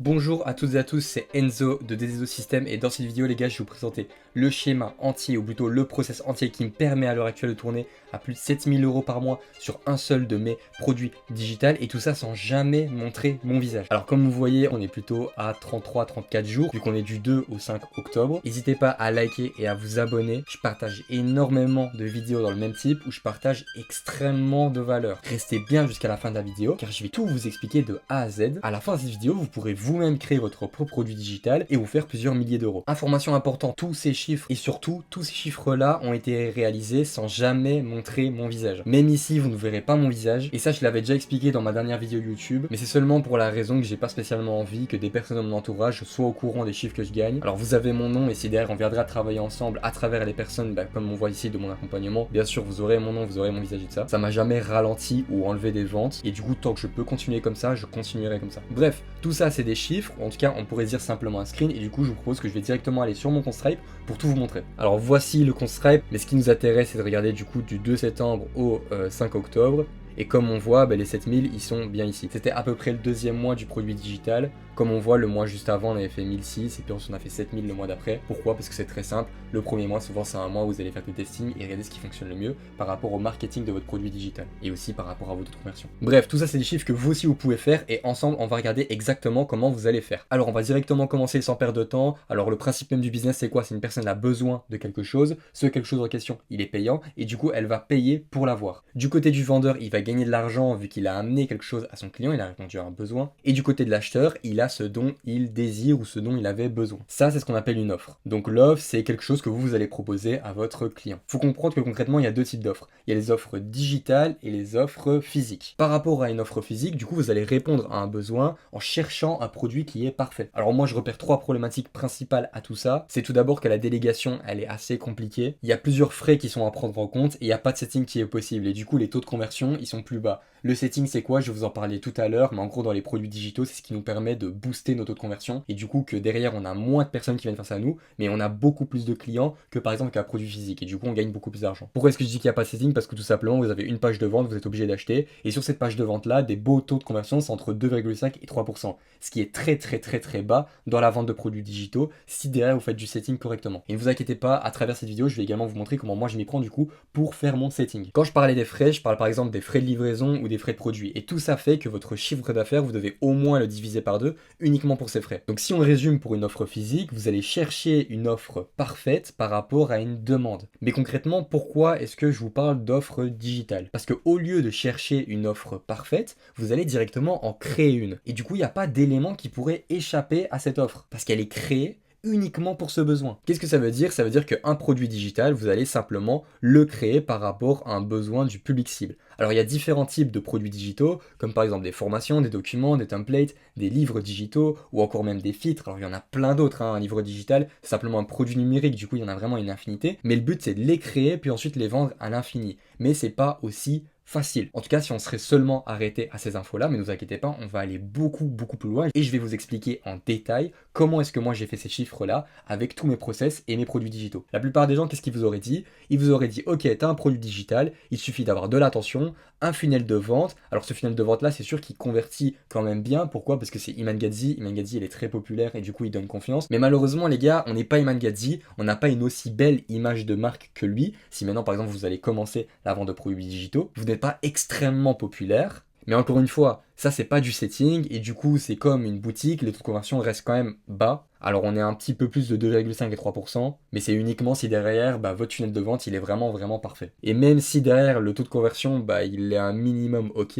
Bonjour à toutes et à tous, c'est Enzo de Dedezo System et dans cette vidéo les gars je vais vous présenter le schéma entier ou plutôt le process entier qui me permet à l'heure actuelle de tourner à plus de 7000 € par mois sur un seul de mes produits digitaux et tout ça sans jamais montrer mon visage. Alors comme vous voyez on est plutôt à 33-34 jours vu qu'on est du 2 au 5 octobre. N'hésitez pas à liker et à vous abonner, je partage énormément de vidéos dans le même type où je partage extrêmement de valeur. Restez bien jusqu'à la fin de la vidéo car je vais tout vous expliquer de A à Z. À la fin de cette vidéo vous pourrez vous-même créer votre propre produit digital et vous faire plusieurs milliers d'euros. Information importante, tous ces chiffres et surtout tous ces chiffres-là ont été réalisés sans jamais montrer mon visage. Même ici, vous ne verrez pas mon visage et ça je l'avais déjà expliqué dans ma dernière vidéo YouTube, mais c'est seulement pour la raison que j'ai pas spécialement envie que des personnes de mon entourage soient au courant des chiffres que je gagne. Alors vous avez mon nom et si derrière on viendra travailler ensemble à travers les personnes comme on voit ici de mon accompagnement, bien sûr vous aurez mon nom, vous aurez mon visage et tout ça. Ça m'a jamais ralenti ou enlevé des ventes et du coup tant que je peux continuer comme ça, je continuerai comme ça. Bref, tout ça c'est des chiffres, en tout cas on pourrait dire simplement un screen et du coup je vous propose que je vais directement aller sur mon compte Stripe pour tout vous montrer. Alors voici le compte Stripe, mais ce qui nous intéresse c'est de regarder du coup du 2 septembre au 5 octobre. Et comme on voit, les 7000 ils sont bien ici. C'était à peu près le deuxième mois du produit digital. Comme on voit, le mois juste avant on avait fait 1006 et puis ensuite on a fait 7000 le mois d'après. Pourquoi? Parce que c'est très simple. Le premier mois souvent c'est un mois où vous allez faire du testing et regarder ce qui fonctionne le mieux par rapport au marketing de votre produit digital. Et aussi par rapport à votre conversion. Bref, tout ça c'est des chiffres que vous aussi vous pouvez faire et ensemble on va regarder exactement comment vous allez faire. Alors on va directement commencer sans perdre de temps. Alors le principe même du business c'est quoi? C'est une personne a besoin de quelque chose. Ce quelque chose en question il est payant et du coup elle va payer pour l'avoir. Du côté du vendeur il va gagner de l'argent vu qu'il a amené quelque chose à son client, il a répondu à un besoin. Et du côté de l'acheteur, il a ce dont il désire ou ce dont il avait besoin. Ça, c'est ce qu'on appelle une offre. Donc l'offre, c'est quelque chose que vous allez proposer à votre client. Faut comprendre que concrètement, il y a deux types d'offres. Il y a les offres digitales et les offres physiques. Par rapport à une offre physique, du coup, vous allez répondre à un besoin en cherchant un produit qui est parfait. Alors moi, je repère trois problématiques principales à tout ça. C'est tout d'abord que la délégation, elle est assez compliquée. Il y a plusieurs frais qui sont à prendre en compte et il n'y a pas de setting qui est possible. Et du coup, les taux de conversion, ils sont plus bas. Le setting c'est quoi? Je vais vous en parler tout à l'heure, mais en gros dans les produits digitaux c'est ce qui nous permet de booster nos taux de conversion et du coup que derrière on a moins de personnes qui viennent faire ça à nous, mais on a beaucoup plus de clients que par exemple qu'un produit physique et du coup on gagne beaucoup plus d'argent. Pourquoi est-ce que je dis qu'il n'y a pas de setting? Parce que tout simplement vous avez une page de vente, vous êtes obligé d'acheter et sur cette page de vente là des beaux taux de conversion c'est entre 2,5 et 3%, ce qui est très bas dans la vente de produits digitaux si derrière vous faites du setting correctement. Et ne vous inquiétez pas, à travers cette vidéo je vais également vous montrer comment moi je m'y prends du coup pour faire mon setting. Quand je parlais des frais, je parle par exemple des frais de livraison ou des frais de produit. Et tout ça fait que votre chiffre d'affaires, vous devez au moins le diviser par deux uniquement pour ces frais. Donc si on résume pour une offre physique, vous allez chercher une offre parfaite par rapport à une demande. Mais concrètement, pourquoi est-ce que je vous parle d'offre digitale? Parce que au lieu de chercher une offre parfaite, vous allez directement en créer une. Et du coup, il n'y a pas d'élément qui pourrait échapper à cette offre. Parce qu'elle est créée uniquement pour ce besoin. Qu'est-ce que ça veut dire? Ça veut dire qu'un produit digital, vous allez simplement le créer par rapport à un besoin du public cible. Alors il y a différents types de produits digitaux, comme par exemple des formations, des documents, des templates, des livres digitaux, ou encore même des filtres. Alors il y en a plein d'autres, un livre digital, c'est simplement un produit numérique, du coup il y en a vraiment une infinité. Mais le but c'est de les créer, puis ensuite les vendre à l'infini. Mais c'est pas aussi facile. En tout cas, si on serait seulement arrêté à ces infos-là, mais ne vous inquiétez pas, on va aller beaucoup plus loin et je vais vous expliquer en détail comment est-ce que moi j'ai fait ces chiffres-là avec tous mes process et mes produits digitaux. La plupart des gens, qu'est-ce qu'ils vous auraient dit? Ils vous auraient dit, ok, t'as un produit digital, il suffit d'avoir de l'attention, un funnel de vente. Alors ce funnel de vente-là, c'est sûr qu'il convertit quand même bien. Pourquoi? Parce que c'est Iman Gadzhi. Iman Gadzhi, il est très populaire et du coup, il donne confiance. Mais malheureusement, les gars, on n'est pas Iman Gadzhi, on n'a pas une aussi belle image de marque que lui. Si maintenant, par exemple, vous allez commencer la vente de produits digitaux, vous n'êtes pas extrêmement populaire. Mais encore une fois, ça c'est pas du setting et du coup c'est comme une boutique, les taux de conversion restent quand même bas. Alors on est un petit peu plus de 2,5 et 3%, mais c'est uniquement si derrière votre tunnel de vente il est vraiment parfait. Et même si derrière le taux de conversion il est un minimum ok,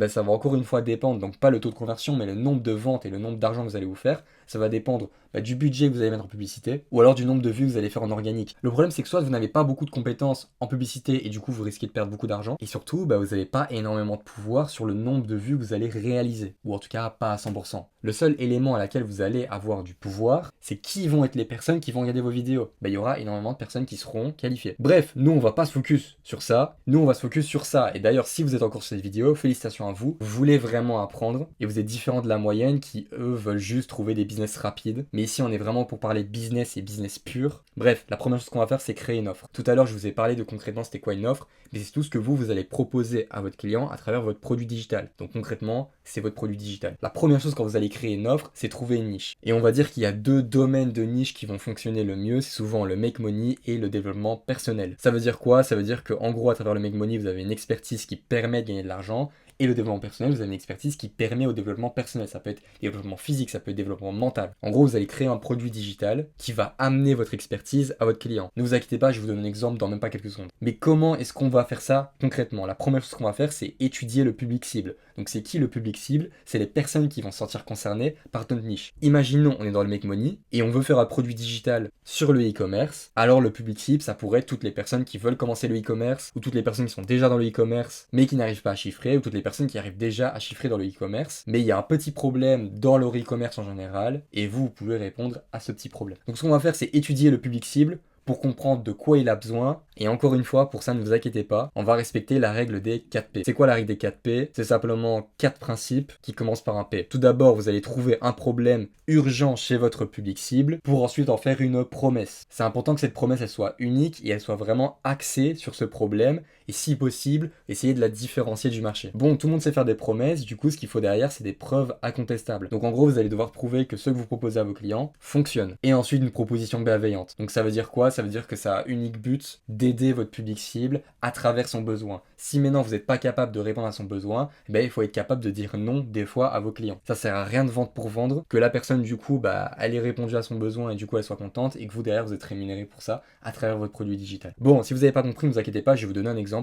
ça va encore une fois dépendre, donc pas le taux de conversion mais le nombre de ventes et le nombre d'argent que vous allez vous faire. Ça va dépendre du budget que vous allez mettre en publicité ou alors du nombre de vues que vous allez faire en organique. Le problème c'est que soit vous n'avez pas beaucoup de compétences en publicité et du coup vous risquez de perdre beaucoup d'argent et surtout vous n'avez pas énormément de pouvoir sur le nombre de vues que vous allez réaliser ou en tout cas pas à 100%. Le seul élément à laquelle vous allez avoir du pouvoir c'est qui vont être les personnes qui vont regarder vos vidéos. Il y aura énormément de personnes qui seront qualifiées. Bref, nous on va pas se focus sur ça, nous on va se focus sur ça et d'ailleurs si vous êtes encore sur cette vidéo, félicitations à vous, vous voulez vraiment apprendre et vous êtes différent de la moyenne qui eux veulent juste trouver des business business rapide, mais ici on est vraiment pour parler business et business pur. Bref, la première chose qu'on va faire, c'est créer une offre. Tout à l'heure, je vous ai parlé de concrètement c'était quoi une offre, mais c'est tout ce que vous allez proposer à votre client à travers votre produit digital. Donc concrètement, c'est votre produit digital. La première chose quand vous allez créer une offre, c'est trouver une niche. Et on va dire qu'il y a deux domaines de niche qui vont fonctionner le mieux, c'est souvent le make money et le développement personnel. Ça veut dire quoi? Ça veut dire qu'en gros, à travers le make money, vous avez une expertise qui permet de gagner de l'argent. Et le développement personnel, vous avez une expertise qui permet au développement personnel. Ça peut être développement physique, ça peut être développement mental. En gros, vous allez créer un produit digital qui va amener votre expertise à votre client. Ne vous inquiétez pas, je vous donne un exemple dans même pas quelques secondes. Mais comment est-ce qu'on va faire ça concrètement? La première chose qu'on va faire, c'est étudier le public cible. Donc c'est qui le public cible? C'est les personnes qui vont se sentir concernées par notre niche. Imaginons, on est dans le make money et on veut faire un produit digital sur le e-commerce. Alors le public cible, ça pourrait être toutes les personnes qui veulent commencer le e-commerce ou toutes les personnes qui sont déjà dans le e-commerce mais qui n'arrivent pas à chiffrer ou toutes les personnes qui arrivent déjà à chiffrer dans le e-commerce, mais il y a un petit problème dans leur e-commerce en général, et vous pouvez répondre à ce petit problème. Donc ce qu'on va faire, c'est étudier le public cible pour comprendre de quoi il a besoin, et encore une fois, pour ça ne vous inquiétez pas, on va respecter la règle des 4 P. C'est quoi la règle des 4 P? C'est simplement 4 principes qui commencent par un P. Tout d'abord, vous allez trouver un problème urgent chez votre public cible pour ensuite en faire une promesse. C'est important que cette promesse elle soit unique et elle soit vraiment axée sur ce problème et si possible, essayer de la différencier du marché. Bon, tout le monde sait faire des promesses, du coup ce qu'il faut derrière c'est des preuves incontestables. Donc en gros, vous allez devoir prouver que ce que vous proposez à vos clients fonctionne. Et ensuite une proposition bienveillante. Donc ça veut dire quoi? Ça veut dire que ça a unique but d'aider votre public cible à travers son besoin. Si maintenant vous n'êtes pas capable de répondre à son besoin, ben, il faut être capable de dire non des fois à vos clients. Ça sert à rien de vendre pour vendre, que la personne du coup elle ait répondu à son besoin et du coup elle soit contente et que vous derrière vous êtes rémunéré pour ça à travers votre produit digital. Bon, si vous n'avez pas compris, ne vous inquiétez pas, je vais vous donner un exemple.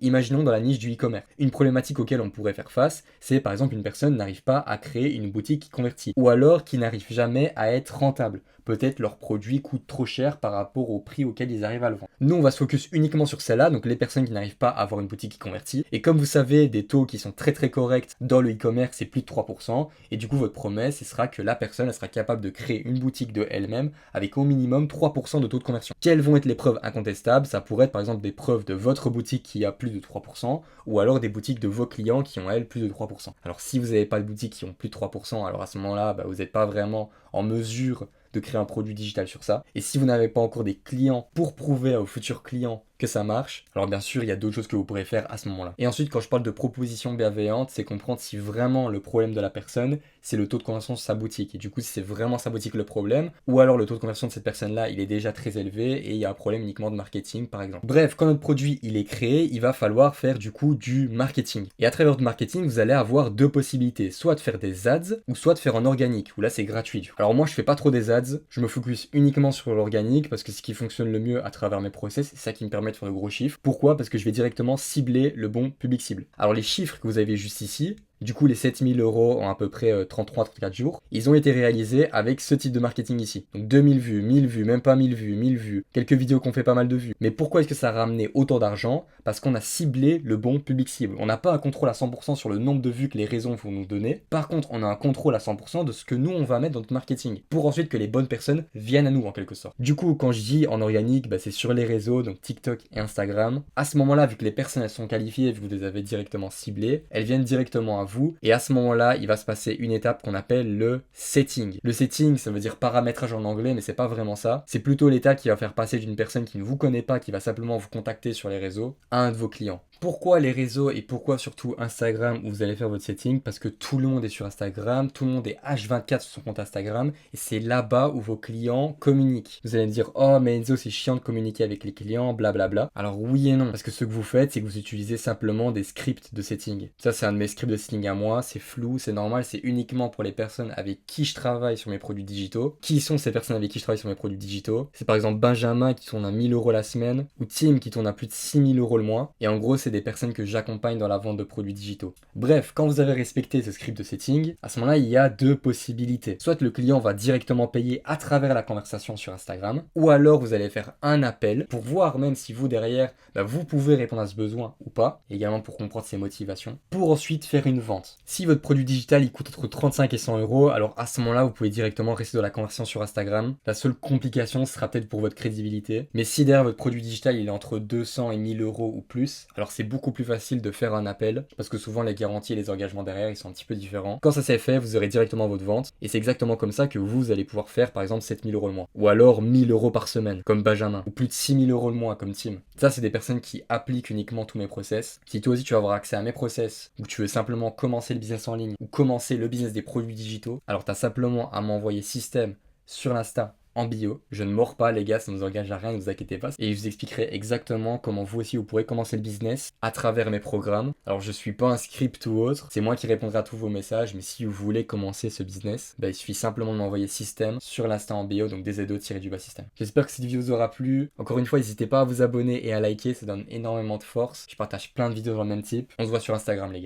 Imaginons dans la niche du e-commerce. Une problématique auquel on pourrait faire face, c'est par exemple une personne n'arrive pas à créer une boutique qui convertit, ou alors qui n'arrive jamais à être rentable. Peut-être leur produit coûte trop cher par rapport au prix auquel ils arrivent à le vendre. Nous, on va se focus uniquement sur celle-là, donc les personnes qui n'arrivent pas à avoir une boutique qui convertit. Et comme vous savez, des taux qui sont très très corrects dans le e-commerce, c'est plus de 3%. Et du coup, votre promesse, ce sera que la personne, elle sera capable de créer une boutique de elle-même avec au minimum 3% de taux de conversion. Quelles vont être les preuves incontestables? Ça pourrait être par exemple des preuves de votre boutique qui a plus de 3%, ou alors des boutiques de vos clients qui ont, elles, plus de 3%. Alors si vous n'avez pas de boutiques qui ont plus de 3%, alors à ce moment-là, vous n'êtes pas vraiment en mesure de créer un produit digital sur ça. Et si vous n'avez pas encore des clients pour prouver à vos futurs clients que ça marche, alors bien sûr, il y a d'autres choses que vous pourrez faire à ce moment-là. Et ensuite, quand je parle de proposition bienveillante, c'est comprendre si vraiment le problème de la personne, c'est le taux de conversion sur sa boutique. Et du coup, si c'est vraiment sa boutique le problème, ou alors le taux de conversion de cette personne-là, il est déjà très élevé et il y a un problème uniquement de marketing, par exemple. Bref, quand notre produit, il est créé, il va falloir faire du coup du marketing. Et à travers du marketing, vous allez avoir deux possibilités, soit de faire des ads, ou soit de faire en organique, où là, c'est gratuit. Alors moi, je fais pas trop des ads, je me focus uniquement sur l'organique, parce que ce qui fonctionne le mieux à travers mes process, c'est ça qui me permet de faire de gros chiffres. Pourquoi? Parce que je vais directement cibler le bon public cible. Alors les chiffres que vous avez juste ici, du coup, les 7000 € en à peu près 33-34 jours, ils ont été réalisés avec ce type de marketing ici. Donc 2000 vues, 1000 vues, même pas 1000 vues, 1000 vues, quelques vidéos qui ont fait pas mal de vues. Mais pourquoi est-ce que ça a ramené autant d'argent? Parce qu'on a ciblé le bon public cible. On n'a pas un contrôle à 100% sur le nombre de vues que les réseaux vont nous donner. Par contre, on a un contrôle à 100% de ce que nous, on va mettre dans notre marketing. Pour ensuite que les bonnes personnes viennent à nous en quelque sorte. Du coup, quand je dis en organique, c'est sur les réseaux, donc TikTok et Instagram. À ce moment-là, vu que les personnes elles sont qualifiées, vu que vous les avez directement ciblées, elles viennent directement à vous. Et à ce moment-là, il va se passer une étape qu'on appelle le setting. Le setting, ça veut dire paramétrage en anglais, mais c'est pas vraiment ça. C'est plutôt l'étape qui va faire passer d'une personne qui ne vous connaît pas, qui va simplement vous contacter sur les réseaux, à un de vos clients. Pourquoi les réseaux et pourquoi surtout Instagram où vous allez faire votre setting? Parce que tout le monde est sur Instagram, tout le monde est H24 sur son compte Instagram et c'est là-bas où vos clients communiquent. Vous allez me dire, oh mais Enzo c'est chiant de communiquer avec les clients, blablabla. Alors oui et non, parce que ce que vous faites c'est que vous utilisez simplement des scripts de setting. Ça c'est un de mes scripts de setting à moi, c'est flou, c'est normal, c'est uniquement pour les personnes avec qui je travaille sur mes produits digitaux. Qui sont ces personnes avec qui je travaille sur mes produits digitaux? C'est par exemple Benjamin qui tourne à 1000 € la semaine ou Tim qui tourne à plus de 6000 € le mois. Et en gros c'est des personnes que j'accompagne dans la vente de produits digitaux. Bref, quand vous avez respecté ce script de setting, à ce moment-là, il y a deux possibilités. Soit le client va directement payer à travers la conversation sur Instagram, ou alors vous allez faire un appel pour voir même si vous derrière, vous pouvez répondre à ce besoin ou pas, également pour comprendre ses motivations, pour ensuite faire une vente. Si votre produit digital il coûte entre 35 et 100 €, alors à ce moment-là, vous pouvez directement rester dans la conversion sur Instagram. La seule complication sera peut-être pour votre crédibilité, mais si derrière votre produit digital il est entre 200 et 1000 € ou plus, alors c'est beaucoup plus facile de faire un appel parce que souvent les garanties et les engagements derrière ils sont un petit peu différents. Quand ça c'est fait, vous aurez directement votre vente et c'est exactement comme ça que vous allez pouvoir faire par exemple 7000 euros le mois ou alors 1000 euros par semaine comme Benjamin ou plus de 6000 euros le mois comme Tim. Ça c'est des personnes qui appliquent uniquement tous mes process. Si toi aussi tu vas avoir accès à mes process ou tu veux simplement commencer le business en ligne ou commencer le business des produits digitaux, alors tu as simplement à m'envoyer système sur l'Insta en bio. Je ne mords pas les gars, ça ne vous engage à rien, ne vous inquiétez pas. Et je vous expliquerai exactement comment vous aussi vous pourrez commencer le business à travers mes programmes. Alors je suis pas un script ou autre, c'est moi qui répondrai à tous vos messages, mais si vous voulez commencer ce business, il suffit simplement de m'envoyer système sur l'insta en bio, donc DZO-du-bas système. J'espère que cette vidéo vous aura plu. Encore une fois, n'hésitez pas à vous abonner et à liker, ça donne énormément de force. Je partage plein de vidéos dans le même type. On se voit sur Instagram les gars.